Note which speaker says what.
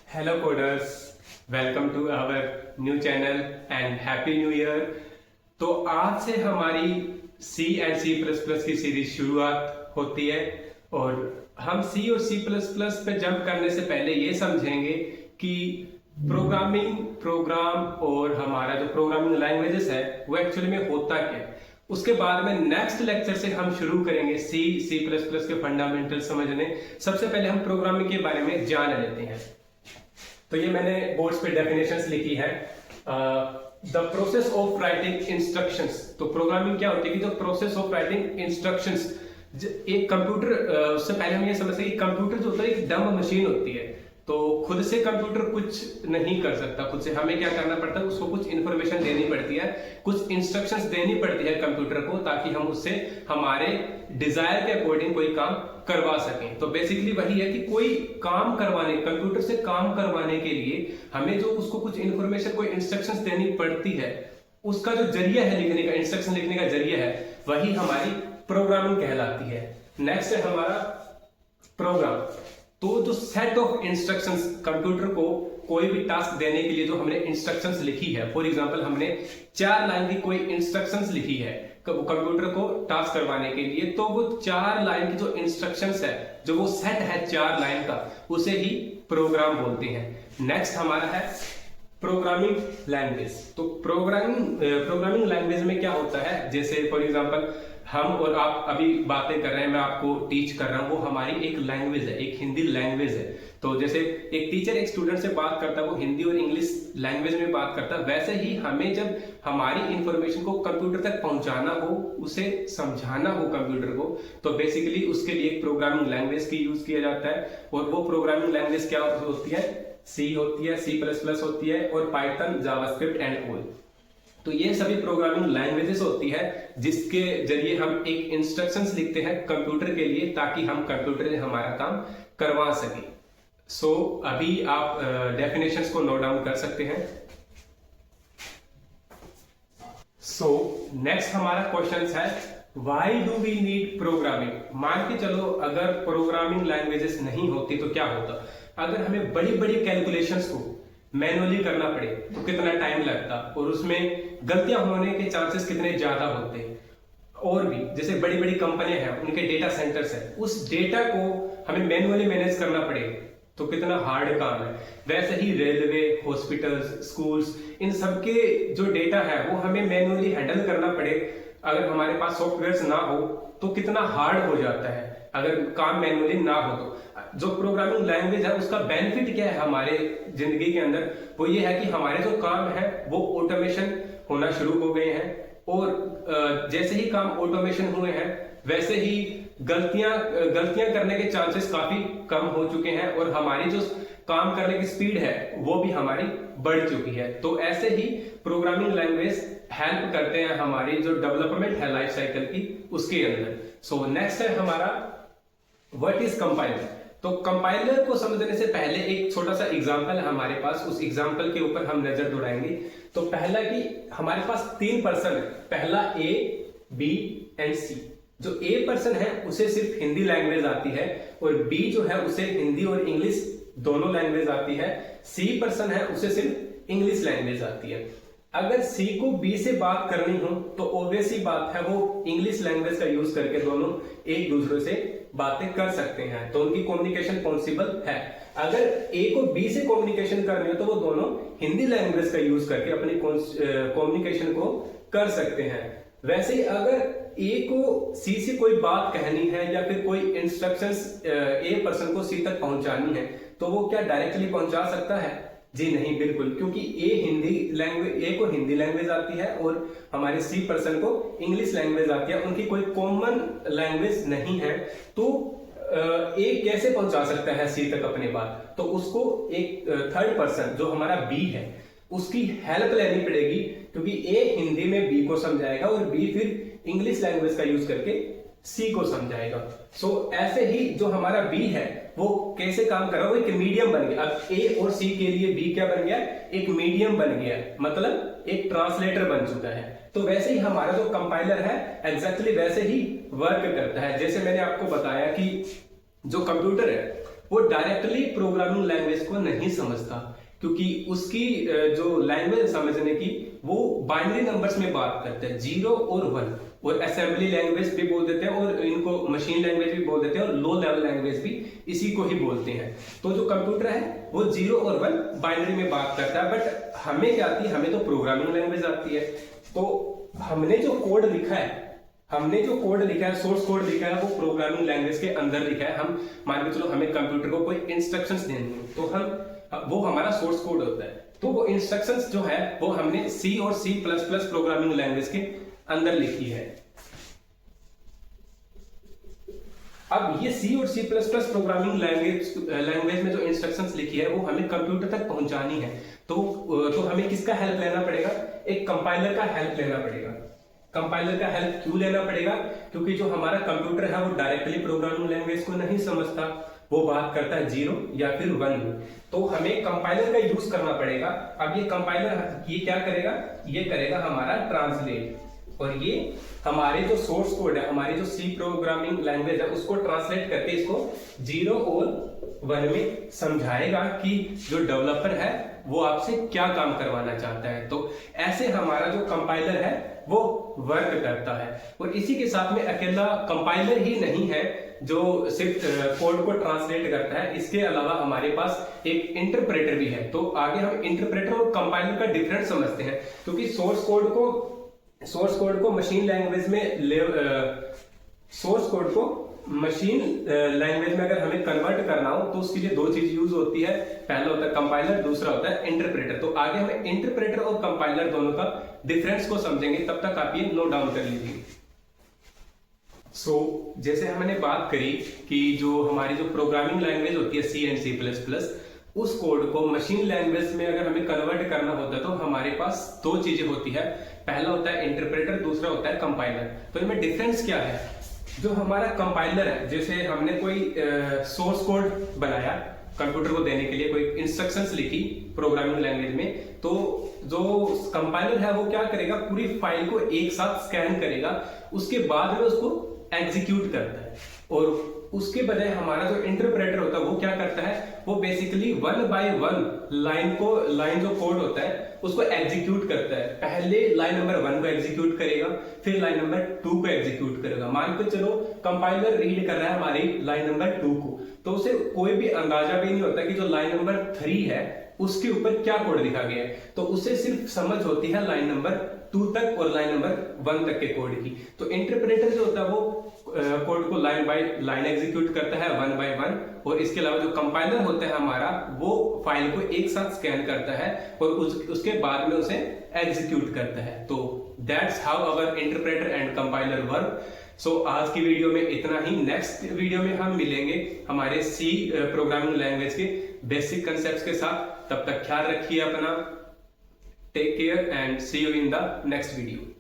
Speaker 1: Hello coders, welcome to our new channel and happy new year। तो आज से हमारी C एंड C++ की सीरीज शुरुआत होती है और हम C और C++ पे जंप करने से पहले ये समझेंगे कि प्रोग्राम और हमारा जो प्रोग्रामिंग लैंग्वेजेस है वो एक्चुअली में होता क्या है। उसके बाद में नेक्स्ट लेक्चर से हम शुरू करेंगे C++ के फंडामेंटल समझने। सबसे पहले हम प्रोग्रामिंग के बारे में जान लेते हैं। तो ये मैंने बोर्ड्स पे डेफिनेशंस लिखी है। The process of writing instructions. तो प्रोग्रामिंग क्या होती है कि जो प्रोसेस ऑफ राइटिंग इंस्ट्रक्शंस, एक कंप्यूटर, उससे पहले हम ये समझते हैं कि कंप्यूटर जो होता है एक डम मशीन होती है। तो खुद से कंप्यूटर कुछ नहीं कर सकता, खुद से हमें क्या करना पड़ता है, उसको कुछ इंफॉर्मेशन देनी पड़ती है, कुछ इंस्ट्रक्शंस देनी पड़ती है कंप्यूटर को, ताकि हम उससे हमारे डिजायर के अकॉर्डिंग कोई काम करवा सकें। तो बेसिकली वही है कि कोई काम करवाने, कंप्यूटर से काम करवाने के लिए हमें जो उसको कुछ इंफॉर्मेशन, कोई इंस्ट्रक्शंस देनी पड़ती है, उसका जो जरिया है लिखने का, इंस्ट्रक्शन लिखने का जरिया है, वही हमारी प्रोग्रामिंग कहलाती है। नेक्स्ट है हमारा प्रोग्राम। तो जो सेट ऑफ इंस्ट्रक्शंस, कंप्यूटर को कोई भी टास्क देने के लिए जो हमने इंस्ट्रक्शंस लिखी है, फॉर एग्जांपल हमने 4 लाइन की कोई इंस्ट्रक्शंस लिखी है कंप्यूटर को टास्क करवाने के लिए, तो वो 4 लाइन की जो इंस्ट्रक्शंस है, जो वो सेट है 4 लाइन का, उसे ही प्रोग्राम बोलते हैं। नेक्स्ट हमारा है प्रोग्रामिंग लैंग्वेज। तो प्रोग्रामिंग लैंग्वेज में क्या होता है, जैसे फॉर एग्जांपल हम और आप अभी बातें कर रहे हैं, मैं आपको टीच कर रहा हूं, वो हमारी एक लैंग्वेज है, एक हिंदी लैंग्वेज है। तो जैसे एक टीचर एक स्टूडेंट से बात करता है, वो हिंदी और इंग्लिश लैंग्वेज में बात करता है, वैसे ही हमें जब हमारी इंफॉर्मेशन को कंप्यूटर तक पहुंचाना हो, उसे समझाना हो कंप्यूटर को, तो बेसिकली उसके लिए एक प्रोग्रामिंग लैंग्वेज की यूज किया जाता है। और वो प्रोग्रामिंग लैंग्वेज क्या होती है? C होती है, C++ होती है, और पाइथन, जावास्क्रिप्ट एंड ऑल। तो ये सभी प्रोग्रामिंग लैंग्वेजेस होती है जिसके जरिए हम एक इंस्ट्रक्शंस लिखते हैं कंप्यूटर के लिए, ताकि हम कंप्यूटर से हमारा काम करवा सके। सो अभी आप डेफिनेशंस को नोट डाउन कर सकते हैं। सो नेक्स्ट हमारा क्वेश्चन है, why do we need programming. मान के चलो अगर प्रोग्रामिंग लैंग्वेजेस नहीं होती तो क्या होता? अगर हमें बड़ी बड़ी कैलकुलेशंस को मैनुअली करना पड़े तो कितना टाइम लगता, और उसमें गलतियां होने के चांसेस कितने ज्यादा होते। और भी जैसे बड़ी बड़ी कंपनियां हैं, उनके डेटा सेंटर्स हैं, उस डेटा को हमें मैनुअली मैनेज करना पड़े तो कितना हार्ड काम है। वैसे ही रेलवे, हॉस्पिटल्स, स्कूल्स, इन सबके जो डेटा है वो हमें मैनुअली हैंडल करना पड़े, अगर हमारे पास सॉफ्टवेयर ना हो तो कितना हार्ड हो जाता है अगर काम मैनुअली ना हो। तो जो प्रोग्रामिंग लैंग्वेज है उसका बेनिफिट क्या है हमारे जिंदगी के अंदर, वो ये है कि हमारे जो काम है वो ऑटोमेशन होना शुरू हो गए हैं, और जैसे ही काम ऑटोमेशन हुए हैं वैसे ही गलतियां करने के चांसेस काफी कम हो चुके हैं, और हमारी जो काम करने की स्पीड है वो भी हमारी बढ़ चुकी है। तो ऐसे ही प्रोग्रामिंग लैंग्वेज हेल्प करते हैं हमारी जो डेवलपमेंट है लाइफ साइकिल की, उसके अंदर। सो नेक्स्ट है हमारा व्हाट इज कंपाइलर। तो कंपाइलर को समझने से पहले एक छोटा सा एग्जांपल है हमारे पास, उस एग्जांपल के ऊपर हम नजर दौड़ाएंगे। तो पहला कि हमारे पास 3 पर्सन है, पहला A, B एंड C। जो A पर्सन है उसे सिर्फ हिंदी लैंग्वेज आती है, और B जो है उसे हिंदी और इंग्लिश दोनों लैंग्वेज आती है। C पर्सन है उसे सिर्फ इंग्लिश लैंग्वेज आती है। अगर C को B से बात करनी हो तो ऑब्वियस ही बात है वो इंग्लिश लैंग्वेज का यूज करके दोनों एक दूसरे से बातें कर सकते हैं, तो उनकी कम्युनिकेशन पॉसिबल है। अगर A को B से कम्युनिकेशन करनी हो तो वो दोनों हिंदी लैंग्वेज का यूज करके अपनी कम्युनिकेशन को कर सकते हैं। वैसे ही अगर A को C से कोई बात कहनी है या फिर कोई इंस्ट्रक्शंस A पर्सन को C तक पहुंचानी है, तो वो क्या डायरेक्टली पहुंचा सकता है? जी नहीं, बिल्कुल, क्योंकि A को हिंदी लैंग्वेज आती है और हमारे C पर्सन को इंग्लिश लैंग्वेज आती है, उनकी कोई कॉमन लैंग्वेज नहीं है। तो A कैसे पहुंचा सकता है C तक अपनी बात? तो उसको एक थर्ड पर्सन जो हमारा B है उसकी हेल्प लेनी पड़ेगी, क्योंकि A हिंदी में B को समझाएगा और B फिर इंग्लिश लैंग्वेज का यूज करके C को समझाएगा। सो ऐसे ही जो हमारा B है वो कैसे काम कर रहा है, वो एक मीडियम बन गया। अब A और C के लिए B क्या बन गया? एक मीडियम बन गया, मतलब एक ट्रांसलेटर बन चुका है। तो वैसे ही हमारा जो कंपाइलर है एग्जैक्टली वैसे ही वर्क करता है। जैसे मैंने आपको बताया कि जो कंप्यूटर है वो डायरेक्टली प्रोग्रामिंग लैंग्वेज को नहीं समझता, क्योंकि उसकी जो लैंग्वेज समझने की वो बाइनरी नंबर्स में बात करते हैं, 0 और 1, और असेंबली लैंग्वेज भी बोल देते हैं और इनको मशीन लैंग्वेज भी बोल देते हैं और लो लेवल लैंग्वेज भी इसी को ही बोलते हैं। तो जो कंप्यूटर है वो 0 और 1 बाइनरी में बात करता है, बट हमें क्या आती है, हमें तो प्रोग्रामिंग लैंग्वेज आती है। तो हमने जो कोड लिखा है, सोर्स कोड लिखा है, वो प्रोग्रामिंग लैंग्वेज के अंदर लिखा है। हम मान के चलो हमें कंप्यूटर को कोई इंस्ट्रक्शंस देनी है, तो वो हमारा सोर्स कोड होता है। तो वो इंस्ट्रक्शंस जो है वो हमने सी और C++ प्रोग्रामिंग लैंग्वेज के अंदर लिखी है। अब ये C और C++ प्रोग्रामिंग लैंग्वेज में जो इंस्ट्रक्शंस लिखी है वो हमें कंप्यूटर तक पहुंचानी है। तो हमें किसका हेल्प लेना पड़ेगा? एक कंपाइलर का हेल्प लेना पड़ेगा। कंपाइलर का हेल्प क्यों लेना पड़ेगा? क्योंकि जो हमारा कंप्यूटर है वो डायरेक्टली प्रोग्रामिंग लैंग्वेज को नहीं समझता, वो बात करता है 0 या फिर 1 में। तो हमें कंपाइलर का यूज करना पड़ेगा। अब ये कंपाइलर ये क्या करेगा? ये करेगा हमारा ट्रांसलेट, और ये हमारे जो सोर्स कोड है, हमारी जो C प्रोग्रामिंग लैंग्वेज है, उसको ट्रांसलेट करके इसको 0 और 1 में समझाएगा कि जो डेवलपर है वो आपसे क्या काम करवाना चाहता है। तो ऐसे हमारा जो कंपाइलर है वो वर्क करता है। और इसी के साथ में अकेला कंपाइलर ही नहीं है जो सिर्फ कोड को ट्रांसलेट करता है, इसके अलावा हमारे पास एक इंटरप्रेटर भी है। तो आगे हम इंटरप्रेटर और कंपाइलर का डिफरेंस समझते हैं, क्योंकि सोर्स कोड को मशीन लैंग्वेज में अगर हमें कन्वर्ट करना हो तो उसके लिए दो चीज यूज होती है। पहला होता है कंपाइलर, दूसरा होता है इंटरप्रेटर। तो आगे हम इंटरप्रेटर और कंपाइलर दोनों का डिफरेंस को समझेंगे, तब तक आप ये नोट डाउन कर लीजिए। जैसे हमने बात करी कि जो हमारी जो प्रोग्रामिंग लैंग्वेज होती है C एंड C++, उस कोड को मशीन लैंग्वेज में अगर हमें कन्वर्ट करना होता है तो हमारे पास दो चीजें होती है। पहला होता है इंटरप्रेटर, दूसरा होता है कंपाइलर। तो इनमें डिफरेंस क्या है? जो हमारा कंपाइलर है, जैसे हमने कोई सोर्स कोड बनाया कंप्यूटर को देने के लिए, कोई इंस्ट्रक्शंस लिखी प्रोग्रामिंग लैंग्वेज में, तो जो कंपाइलर है वो क्या करेगा? पूरी फाइल को एक साथ स्कैन करेगा, उसके बाद में उसको एग्जीक्यूट करता है। और उसके बजाय हमारा जो इंटरप्रेटर होता है वो क्या करता है? वो बेसिकली 1 बाय 1 लाइन जो कोड होता है उसको एग्जीक्यूट करता है। पहले लाइन नंबर 1 को एग्जीक्यूट करेगा, फिर लाइन नंबर 2 को एग्जीक्यूट करेगा। मान के चलो कंपाइलर रीड कर रहा है हमारी लाइन नंबर 2 को, तो उसे कोई भी अंदाजा भी नहीं होता कि जो लाइन नंबर 3 है उसके ऊपर क्या कोड लिखा गया है। तो उसे सिर्फ समझ होती है लाइन नंबर 2 तक और लाइन नंबर 1 तक के कोड की। तो इंटरप्रेटर जो होता है वो कोड को लाइन बाय लाइन एग्जीक्यूट करता है 1 बाय 1, और इसके अलावा जो कंपाइलर होता है हमारा वो फाइल को एक साथ स्कैन करता है और उसके बाद में उसे एग्जीक्यूट करता है। तो that's how our interpreter and compiler work. आज की वीडियो में इतना ही। नेक्स्ट वीडियो में हम मिलेंगे हमारे C प्रोग्रामिंग लैंग्वेज के बेसिक कंसेप्ट्स के साथ। तब तक ख्याल रखिए अपना। Take care and see you in the next video.